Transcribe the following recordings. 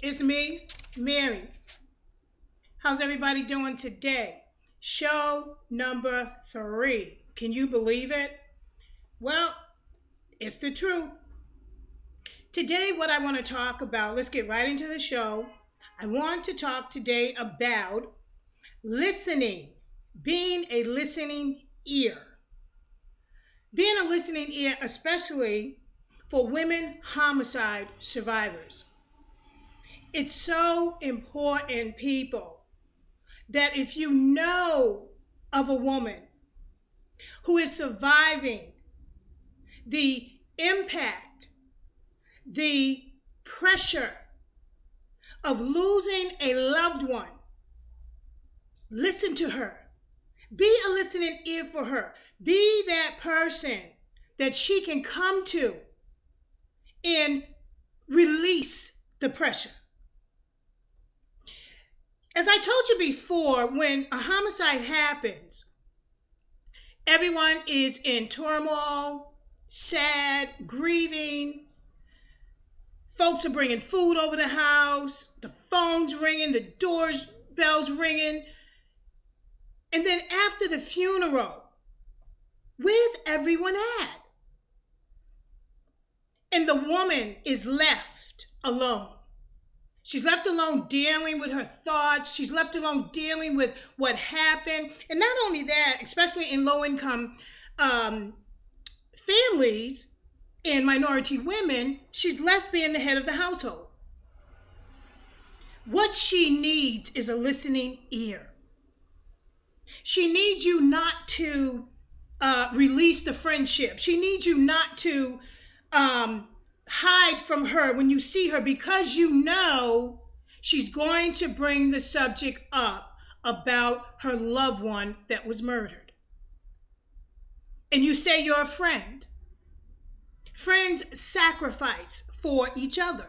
It's me, Mary. How's everybody doing today? Show number 3. Can you believe it? Well, it's the truth. Today, what I want to talk about, let's get right into the show. I want to talk today about listening, being a listening ear. Being a listening ear, especially for women homicide survivors. It's so important, people, that if you know of a woman who is surviving the impact, the pressure of losing a loved one, listen to her. Be a listening ear for her. Be that person that she can come to and release the pressure. As I told you before, when a homicide happens, everyone is in turmoil, sad, grieving. Folks are bringing food over the house, the phone's ringing, the doorbell's ringing. And then after the funeral, where's everyone at? And the woman is left alone. She's left alone dealing with her thoughts. She's left alone dealing with what happened. And not only that, especially in low-income families and minority women, she's left being the head of the household. What she needs is a listening ear. She needs you not to release the friendship. She needs you not to hide from her when you see her, because you know she's going to bring the subject up about her loved one that was murdered. And you say you're a friend. Friends sacrifice for each other.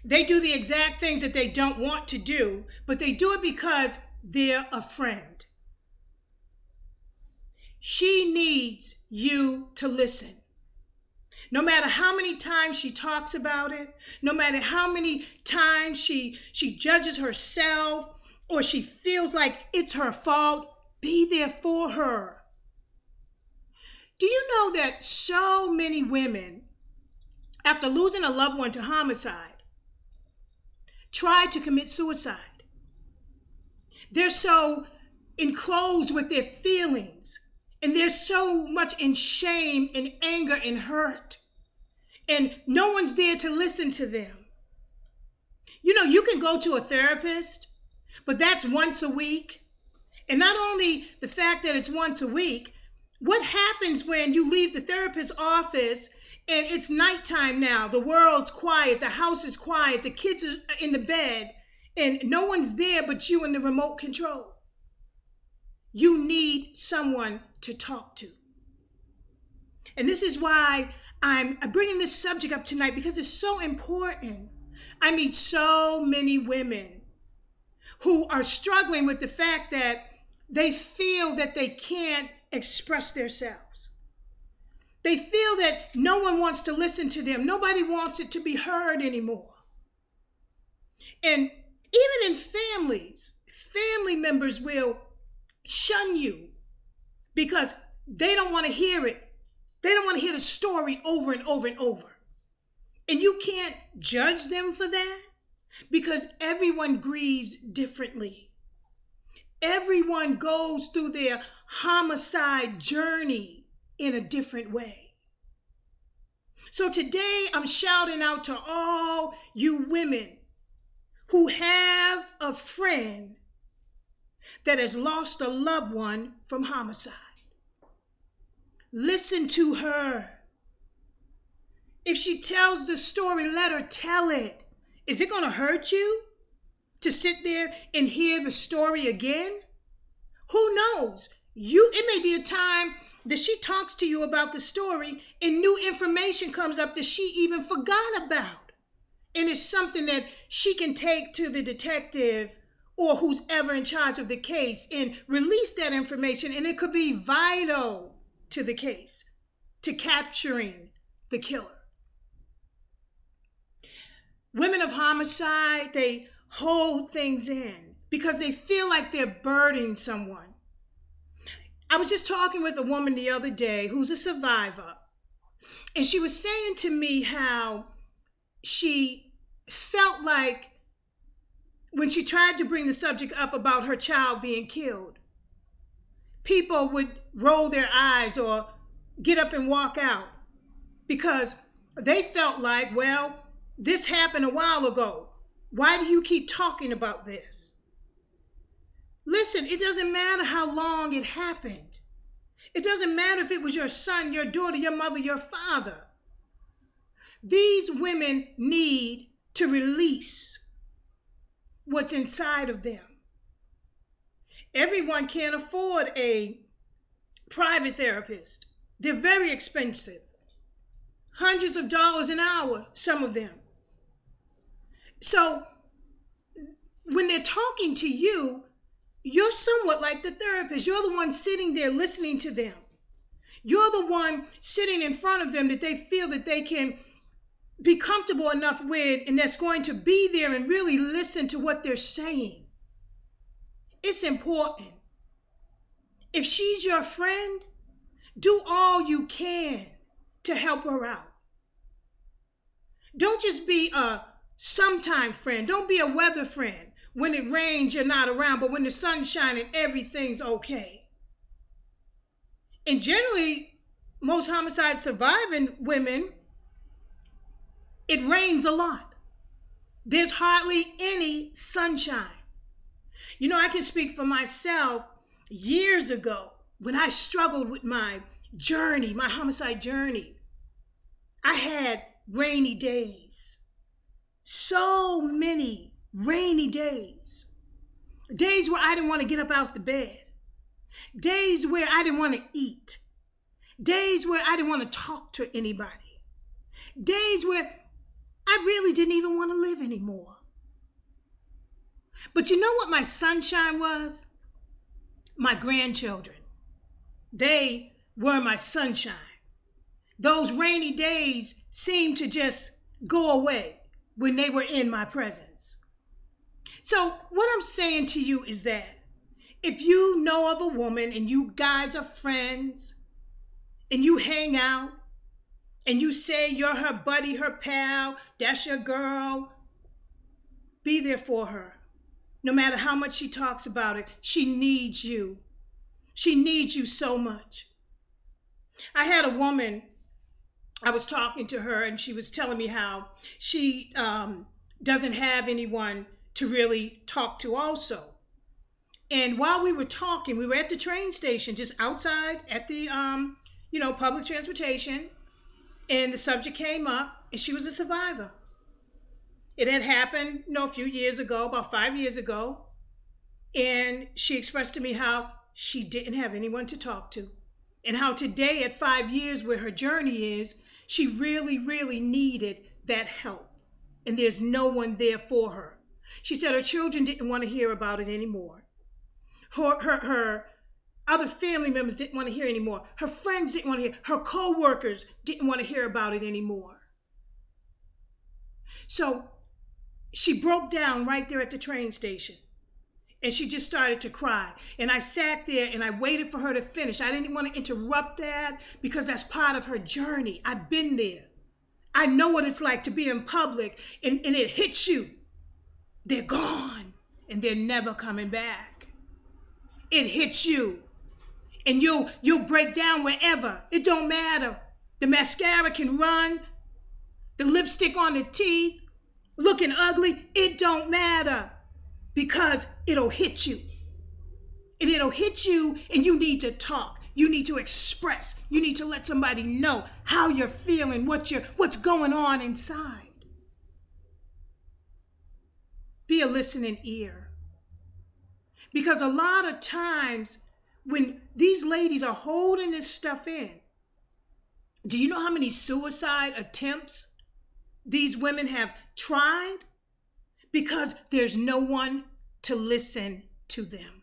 They do the exact things that they don't want to do, but they do it because they're a friend. She needs you to listen. No matter how many times she talks about it, no matter how many times she judges herself or she feels like it's her fault, be there for her. Do you know that so many women, after losing a loved one to homicide, try to commit suicide? They're so enclosed with their feelings, and they're so much in shame and anger and hurt, and no one's there to listen to them. You know, you can go to a therapist, but that's once a week. And not only the fact that it's once a week, what happens when you leave the therapist's office and it's nighttime now, the world's quiet, the house is quiet, the kids are in the bed, and no one's there but you and the remote control? You need someone to talk to. And this is why I'm bringing this subject up tonight, because it's so important. I meet so many women who are struggling with the fact that they feel that they can't express themselves. They feel that no one wants to listen to them. Nobody wants it to be heard anymore. And even in families, family members will shun you because they don't want to hear it. They don't want to hear the story over and over and over. And you can't judge them for that, because everyone grieves differently. Everyone goes through their homicide journey in a different way. So today I'm shouting out to all you women who have a friend that has lost a loved one from homicide. Listen to her. If she tells the story, let her tell it. Is it going to hurt you to sit there and hear the story again? Who knows? It may be a time that she talks to you about the story and new information comes up that she even forgot about. And it's something that she can take to the detective or who's ever in charge of the case and release that information. And it could be vital to the case, to capturing the killer. Women of homicide, they hold things in because they feel like they're burdening someone. I was just talking with a woman the other day who's a survivor, and she was saying to me how she felt like when she tried to bring the subject up about her child being killed, people would roll their eyes or get up and walk out because they felt like, well, this happened a while ago. Why do you keep talking about this? Listen, it doesn't matter how long it happened. It doesn't matter if it was your son, your daughter, your mother, your father. These women need to release what's inside of them. Everyone can't afford a private therapist. They're very expensive. Hundreds of dollars an hour, some of them. So when they're talking to you, you're somewhat like the therapist. You're the one sitting there listening to them. You're the one sitting in front of them that they feel that they can be comfortable enough with, and that's going to be there and really listen to what they're saying. It's important. If she's your friend, do all you can to help her out. Don't just be a sometime friend. Don't be a weather friend. When it rains, you're not around, but when the sun's shining, everything's okay. And generally, most homicide surviving women, it rains a lot. There's hardly any sunshine. You know, I can speak for myself. Years ago, when I struggled with my journey, my homicide journey, I had rainy days. So many rainy days. Days where I didn't want to get up out the bed. Days where I didn't want to eat. Days where I didn't want to talk to anybody. Days where I really didn't even want to live anymore. But you know what my sunshine was? My grandchildren. They were my sunshine. Those rainy days seemed to just go away when they were in my presence. So what I'm saying to you is that if you know of a woman and you guys are friends and you hang out and you say you're her buddy, her pal, that's your girl, be there for her. No matter how much she talks about it, she needs you. She needs you so much. I had a woman, I was talking to her, and she was telling me how she doesn't have anyone to really talk to also. And while we were talking, we were at the train station, just outside at the, public transportation, and the subject came up, and she was a survivor. It had happened, a few years ago, about 5 years ago, and she expressed to me how she didn't have anyone to talk to, and how today, at 5 years where her journey is, she really, really needed that help, and there's no one there for her. She said her children didn't want to hear about it anymore. Her other family members didn't want to hear anymore. Her friends didn't want to hear. Her co-workers didn't want to hear about it anymore. So she broke down right there at the train station, and she just started to cry. And I sat there and I waited for her to finish. I didn't want to interrupt that because that's part of her journey. I've been there. I know what it's like to be in public and it hits you. They're gone and they're never coming back. It hits you and you'll break down wherever. It don't matter. The mascara can run, the lipstick on the teeth, looking ugly, it don't matter because it'll hit you. And it'll hit you and you need to talk. You need to express. You need to let somebody know how you're feeling, what's going on inside. Be a listening ear. Because a lot of times when these ladies are holding this stuff in, do you know how many suicide attempts these women have tried? Because there's no one to listen to them.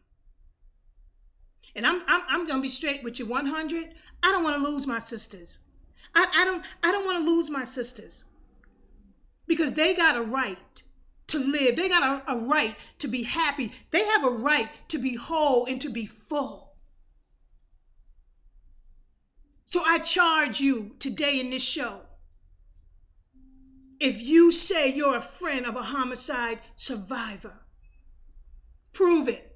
And I'm going to be straight with you 100. I don't want to lose my sisters. I don't want to lose my sisters. because they got a right to live. They got a right to be happy. They have a right to be whole and to be full. So I charge you today in this show, if you say you're a friend of a homicide survivor, prove it.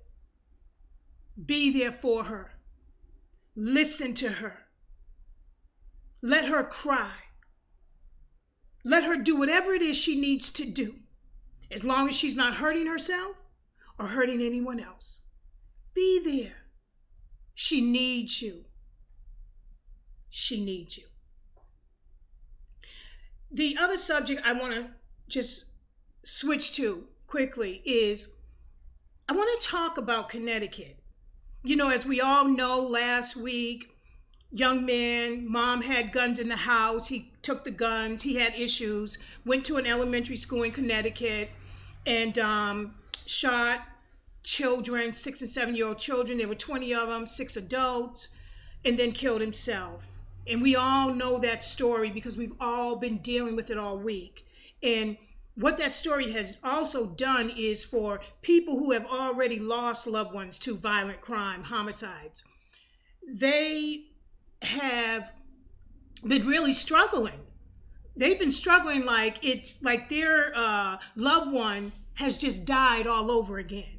Be there for her. Listen to her. Let her cry. Let her do whatever it is she needs to do, as long as she's not hurting herself or hurting anyone else. Be there. She needs you. She needs you. The other subject I want to just switch to quickly is I want to talk about Connecticut. You know, as we all know, last week, young man, mom had guns in the house. He took the guns. He had issues, went to an elementary school in Connecticut and shot children, 6 and 7-year-old children. There were 20 of them, 6 adults, and then killed himself. And we all know that story because we've all been dealing with it all week. And what that story has also done is for people who have already lost loved ones to violent crime, homicides, they have been really struggling. They've been struggling like it's like their loved one has just died all over again.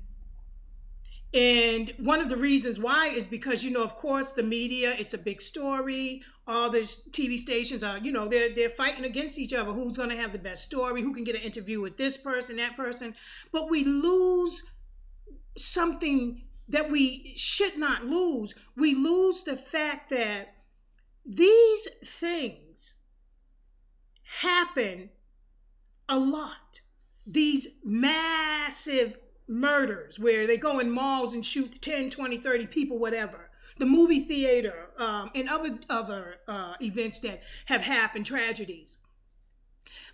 And one of the reasons why is because, you know, of course, the media, it's a big story. All the TV stations are, you know, they're fighting against each other. Who's going to have the best story? Who can get an interview with this person, that person? But we lose something that we should not lose. We lose the fact that these things happen a lot. These massive murders where they go in malls and shoot 10, 20, 30 people, whatever. The movie theater and other events that have happened, tragedies.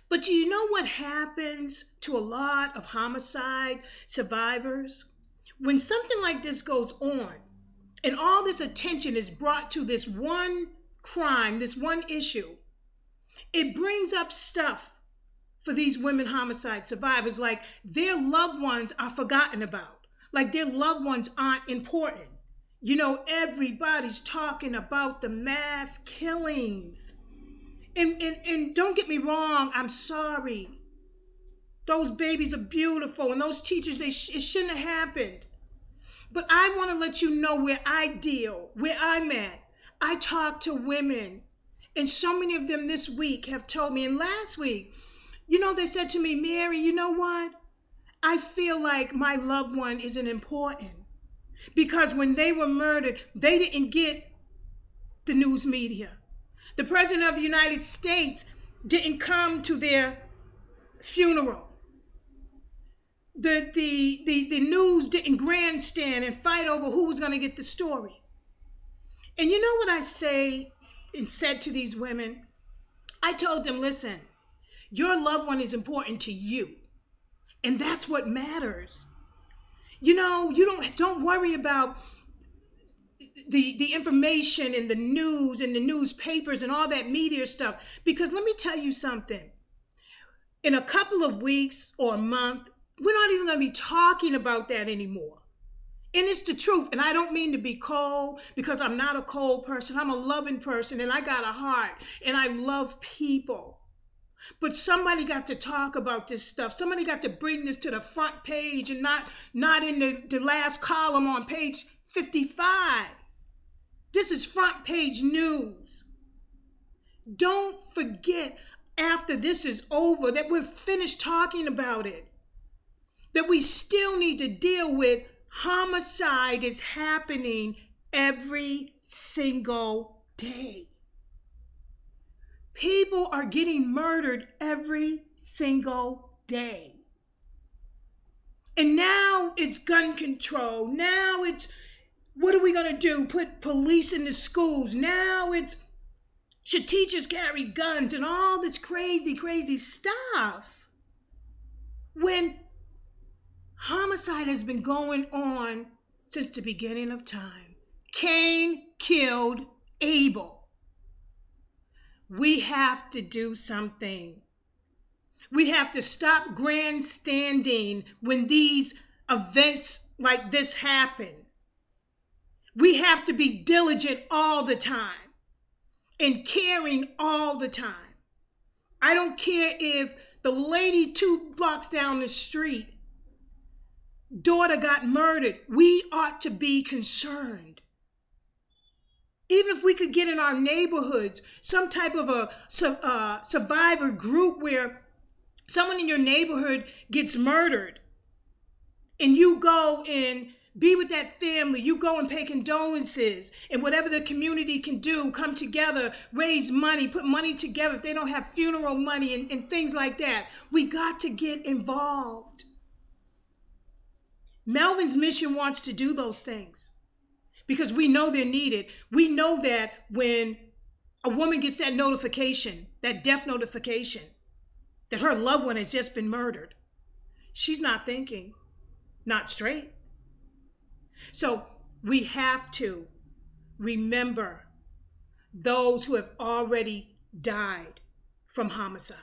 But do you know what happens to a lot of homicide survivors? When something like this goes on and all this attention is brought to this one crime, this one issue, it brings up stuff for these women homicide survivors, like their loved ones are forgotten about, like their loved ones aren't important. You know, everybody's talking about the mass killings. And don't get me wrong, I'm sorry. Those babies are beautiful, and those teachers, it shouldn't have happened. But I want to let you know where I deal, where I'm at. I talk to women, and so many of them this week have told me, and last week, you know, they said to me, Mary, you know what? I feel like my loved one isn't important. Because when they were murdered, they didn't get the news media. The President of the United States didn't come to their funeral. The news didn't grandstand and fight over who was going to get the story. And you know what I say and said to these women? I told them, listen, your loved one is important to you. And that's what matters. You know, you don't worry about the information and the news and the newspapers and all that media stuff. Because let me tell you something. In a couple of weeks or a month, we're not even going to be talking about that anymore. And it's the truth. And I don't mean to be cold, because I'm not a cold person. I'm a loving person, and I got a heart, and I love people. But somebody got to talk about this stuff. Somebody got to bring this to the front page and not in the last column on page 55. This is front page news. Don't forget, after this is over, that we're finished talking about it, that we still need to deal with homicide is happening every single day. People are getting murdered every single day. And now it's gun control. Now it's, what are we going to do? Put police in the schools. Now it's, should teachers carry guns and all this crazy, crazy stuff? When homicide has been going on since the beginning of time. Cain killed Abel. We have to do something. We have to stop grandstanding when these events like this happen. We have to be diligent all the time and caring all the time. I don't care if the lady 2 blocks down the street, daughter got murdered. We ought to be concerned. Even if we could get in our neighborhoods some type of a survivor group where someone in your neighborhood gets murdered and you go and be with that family, you go and pay condolences, and whatever the community can do, come together, raise money, put money together if they don't have funeral money and things like that. We got to get involved. Melvin's mission wants to do those things because we know they're needed. We know that when a woman gets that notification, that death notification, that her loved one has just been murdered, she's not thinking, not straight. So we have to remember those who have already died from homicide.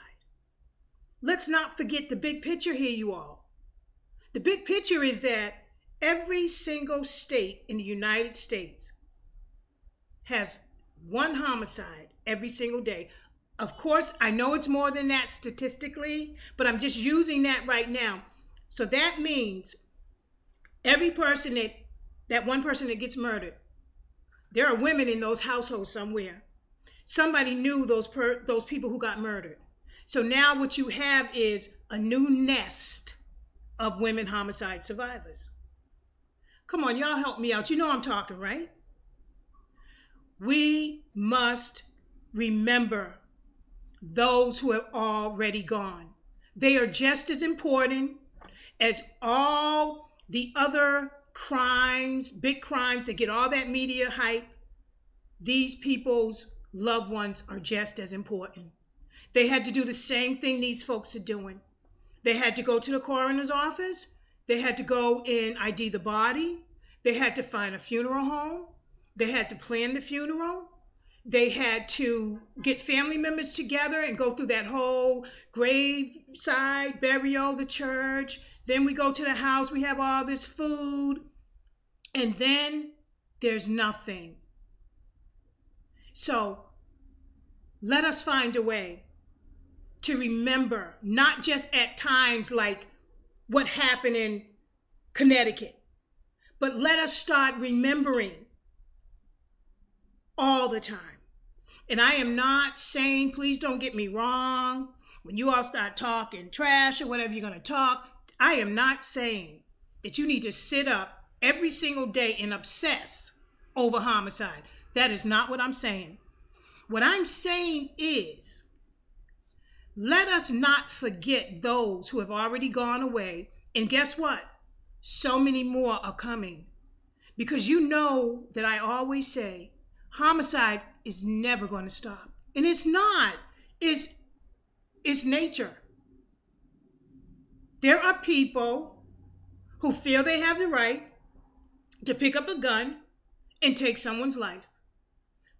Let's not forget the big picture here, you all. The big picture is that every single state in the United States has 1 homicide every single day. Of course, I know it's more than that statistically, but I'm just using that right now. So that means every person that 1 person that gets murdered, there are women in those households somewhere. Somebody knew those people who got murdered. So now what you have is a new nest of women homicide survivors. Come on, y'all help me out. You know I'm talking, right? We must remember those who have already gone. They are just as important as all the other crimes, big crimes that get all that media hype. These people's loved ones are just as important. They had to do the same thing these folks are doing. They had to go to the coroner's office. They had to go and ID the body. They had to find a funeral home. They had to plan the funeral. They had to get family members together and go through that whole graveside burial, the church. Then we go to the house. We have all this food. And then there's nothing. So let us find a way to remember, not just at times like what happened in Connecticut, but let us start remembering all the time. And I am not saying, please don't get me wrong, when you all start talking trash or whatever you're going to talk, I am not saying that you need to sit up every single day and obsess over homicide. That is not what I'm saying. What I'm saying is, let us not forget those who have already gone away. And guess what? So many more are coming. Because you know that I always say, homicide is never going to stop. And it's not. It's nature. There are people who feel they have the right to pick up a gun and take someone's life.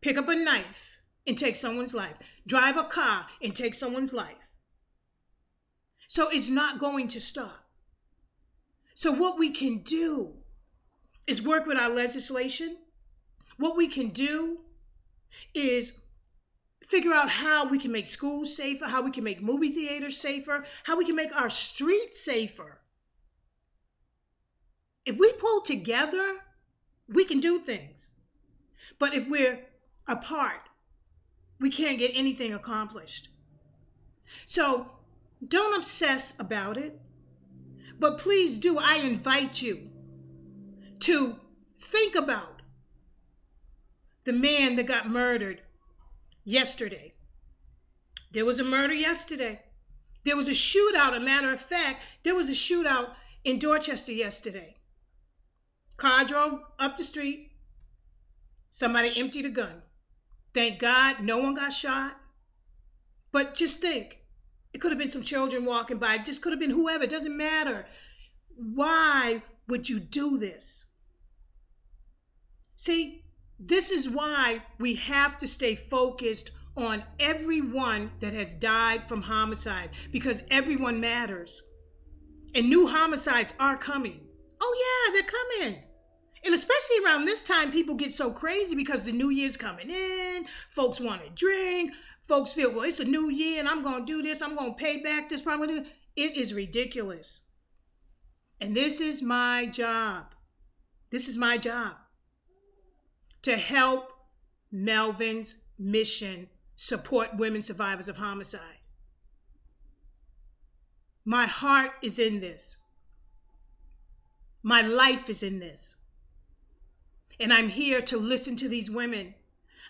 Pick up a knife and take someone's life. Drive a car and take someone's life. So it's not going to stop. So what we can do is work with our legislation. What we can do is figure out how we can make schools safer, how we can make movie theaters safer, how we can make our streets safer. If we pull together, we can do things. But if we're apart, we can't get anything accomplished. So don't obsess about it, but please do, I invite you to think about the man that got murdered yesterday. There was a murder yesterday. There was a shootout. A matter of fact, there was a shootout in Dorchester yesterday. Car drove up the street. Somebody emptied a gun. Thank God no one got shot. But just think, it could have been some children walking by. It just could have been whoever. It doesn't matter. Why would you do this? See, this is why we have to stay focused on everyone that has died from homicide, because everyone matters. And new homicides are coming. Oh, yeah, they're coming. And especially around this time, people get so crazy because the new year's coming in. Folks want to drink. Folks feel, well, it's a new year and I'm going to do this. I'm going to pay back this problem. It is ridiculous. And this is my job. This is my job to help Melvin's mission support women survivors of homicide. My heart is in this. My life is in this. And I'm here to listen to these women.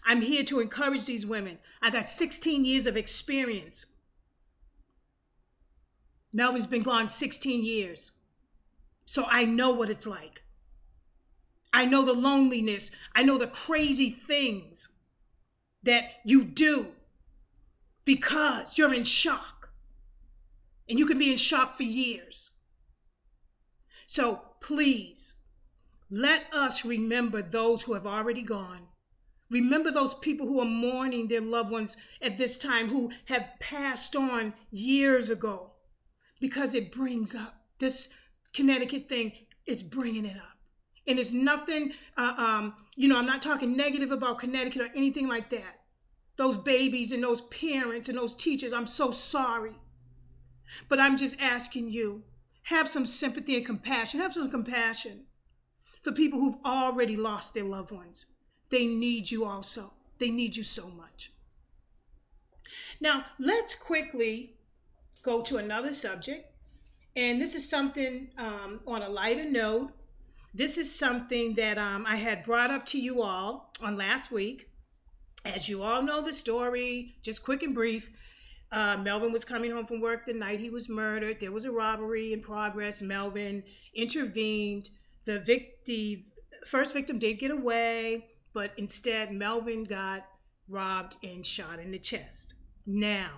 I'm here to encourage these women. I got 16 years of experience. Melvin's been gone 16 years. So I know what it's like. I know the loneliness. I know the crazy things that you do because you're in shock. And you can be in shock for years. So please, let us remember those who have already gone. Remember those people who are mourning their loved ones at this time, who have passed on years ago, because it brings up this Connecticut thing. It's bringing it up. And it's nothing, I'm not talking negative about Connecticut or anything like that. Those babies and those parents and those teachers, I'm so sorry. But I'm just asking you, have some sympathy and compassion. Have some compassion for people who've already lost their loved ones. They need you also. They need you so much. Now, let's quickly go to another subject. And this is something on a lighter note. This is something that I had brought up to you all on last week. As you all know the story, just quick and brief, Melvin was coming home from work the night he was murdered. There was a robbery in progress. Melvin intervened. The first victim did get away, but instead Melvin got robbed and shot in the chest. Now,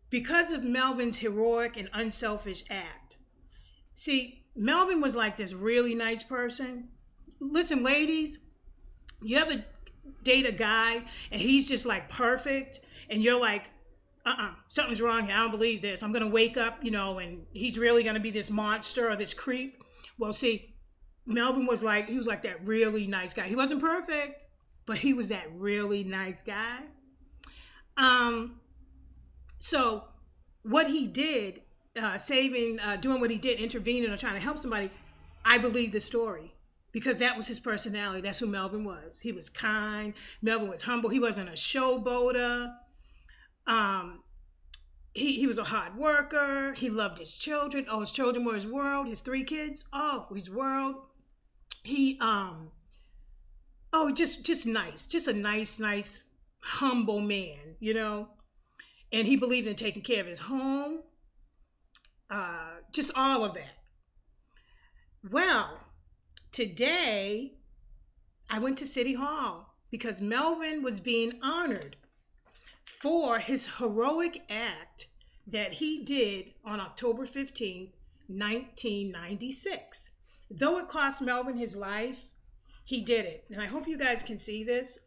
because of Melvin's heroic and unselfish act, see, Melvin was like this really nice person. Listen, ladies, you ever date a guy and he's just like perfect and you're like, something's wrong here. I don't believe this. I'm going to wake up, and he's really going to be this monster or this creep. Well, see, Melvin was like that really nice guy. He wasn't perfect, but he was that really nice guy. So what he did, doing what he did, intervening or trying to help somebody, I believe the story because that was his personality. That's who Melvin was. He was kind. Melvin was humble. He wasn't a showboater. He was a hard worker. He loved his children. Oh, his children were his world. His 3 kids. Oh, his world. He just nice. Just a nice, humble man, And he believed in taking care of his home. Just all of that. Well, today I went to City Hall because Melvin was being honored for his heroic act that he did on October 15th, 1996. Though it cost Melvin his life, he did it. And I hope you guys can see this.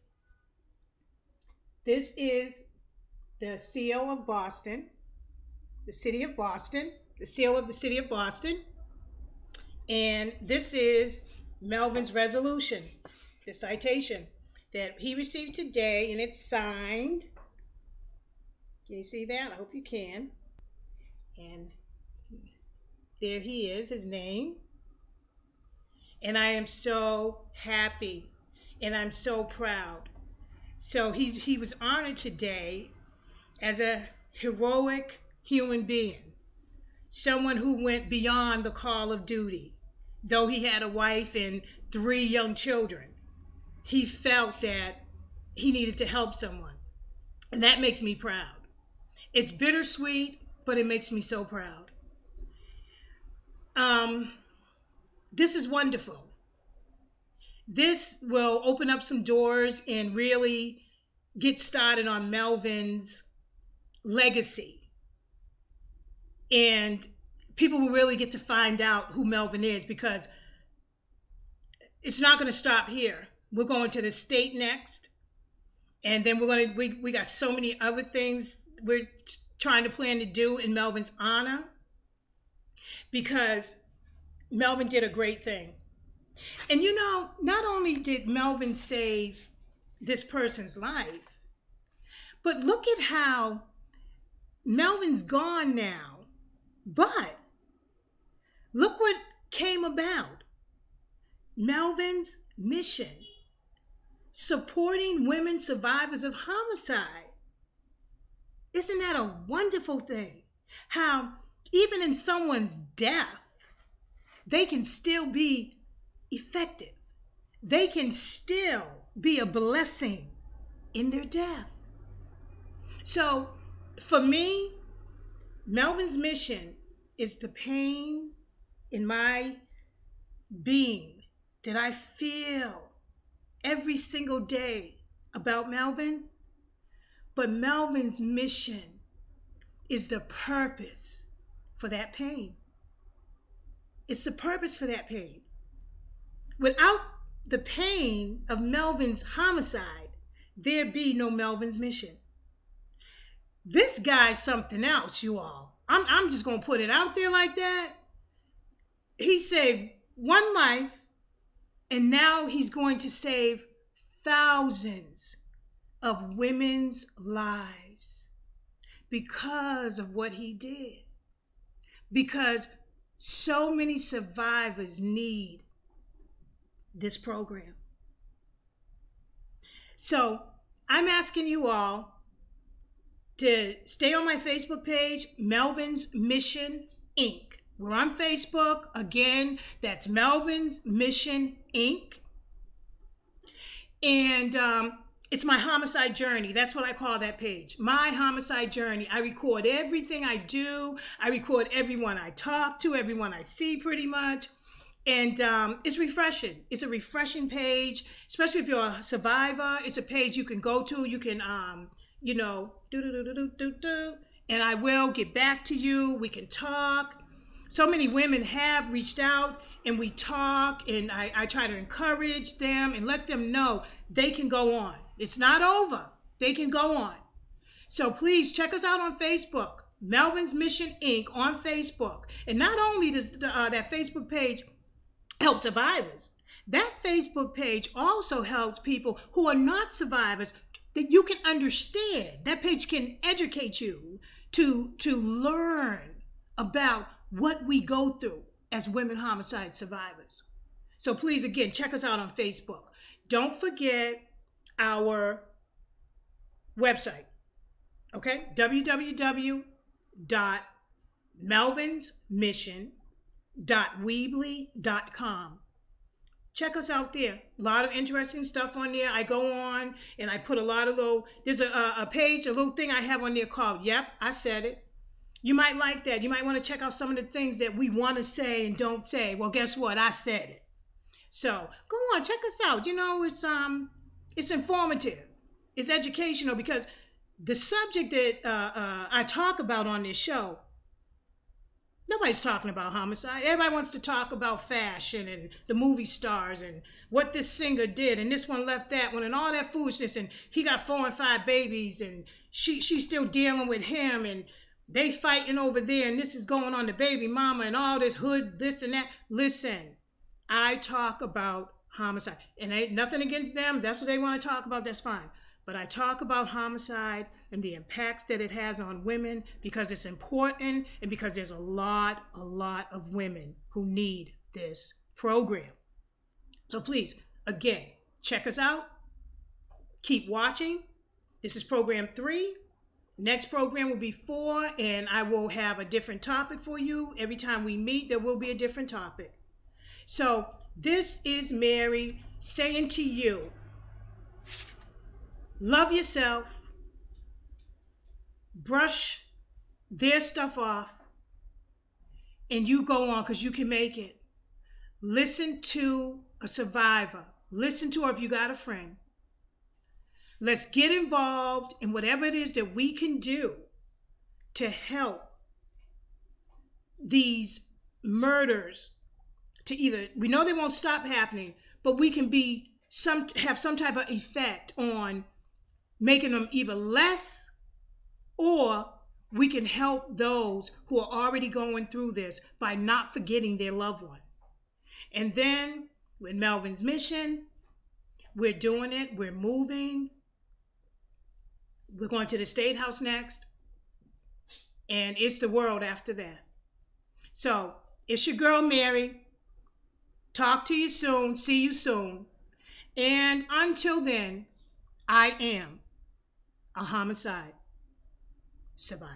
This is the seal of Boston, the city of Boston, the seal of the city of Boston. And this is Melvin's resolution, the citation that he received today, and it's signed. Can you see that? I hope you can. And there he is, his name. And I am so happy and I'm so proud. So he was honored today as a heroic human being, someone who went beyond the call of duty. Though he had a wife and 3 young children, he felt that he needed to help someone. And that makes me proud. It's bittersweet, but it makes me so proud. This is wonderful. This will open up some doors and really get started on Melvin's legacy. And people will really get to find out who Melvin is, because it's not going to stop here. We're going to the state next. And then we got so many other things we're trying to plan to do in Melvin's honor, because Melvin did a great thing. And not only did Melvin save this person's life, but look at how Melvin's gone now. But look what came about. Melvin's mission, supporting women survivors of homicide. Isn't that a wonderful thing? How even in someone's death, they can still be effective. They can still be a blessing in their death. So for me, Melvin's mission is the pain in my being that I feel every single day about Melvin. But Melvin's mission is the purpose for that pain. It's the purpose for that pain. Without the pain of Melvin's homicide, there'd be no Melvin's mission. This guy's something else, you all. I'm just going to put it out there like that. He saved one life, and now he's going to save thousands of women's lives because of what he did. Because so many survivors need this program. So I'm asking you all to stay on my Facebook page, Melvin's Mission Inc. We're on Facebook. Again, that's Melvin's Mission Inc. And it's my homicide journey. That's what I call that page. My homicide journey. I record everything I do. I record everyone I talk to, everyone I see pretty much. And it's refreshing. It's a refreshing page, especially if you're a survivor. It's a page you can go to. You can, and I will get back to you. We can talk. So many women have reached out, and we talk, and I try to encourage them and let them know they can go on. It's not over. They can go on. So please check us out on Facebook, Melvin's Mission Inc. on Facebook. And not only does that Facebook page help survivors, that Facebook page also helps people who are not survivors, that you can understand. That page can educate you to learn about what we go through as women homicide survivors. So please, again, check us out on Facebook. Don't forget our website, okay? www.melvinsmission.weebly.com. Check us out there. A lot of interesting stuff on there. I go on and I put a lot of there's a page, a little thing I have on there called, Yep, I Said It. You might like that. You might want to check out some of the things that we want to say and don't say. Well, guess what? I said it. So go on, check us out. It's informative. It's educational, because the subject that I talk about on this show, nobody's talking about homicide. Everybody wants to talk about fashion and the movie stars and what this singer did, and this one left that one, and all that foolishness, and he got 4 and 5 babies, and she's still dealing with him, and they fighting over there, and this is going on, the baby mama and all this hood, this and that. Listen, I talk about homicide, and ain't nothing against them. That's what they want to talk about. That's fine. But I talk about homicide and the impacts that it has on women, because it's important, and because there's a lot of women who need this program. So please, again, check us out. Keep watching. This is program 3. Next program will be 4, and I will have a different topic for you. Every time we meet, there will be a different topic. So this is Mary saying to you, love yourself, brush their stuff off, and you go on, because you can make it. Listen to a survivor. Listen to her if you got a friend. Let's get involved in whatever it is that we can do to help these murders to either, we know they won't stop happening, but we can have some type of effect on making them even less, or we can help those who are already going through this by not forgetting their loved one. And then with Melvin's mission, we're doing it. We're moving. We're going to the State House next. And it's the world after that. So it's your girl, Mary. Talk to you soon. See you soon. And until then, I am a homicide survivor.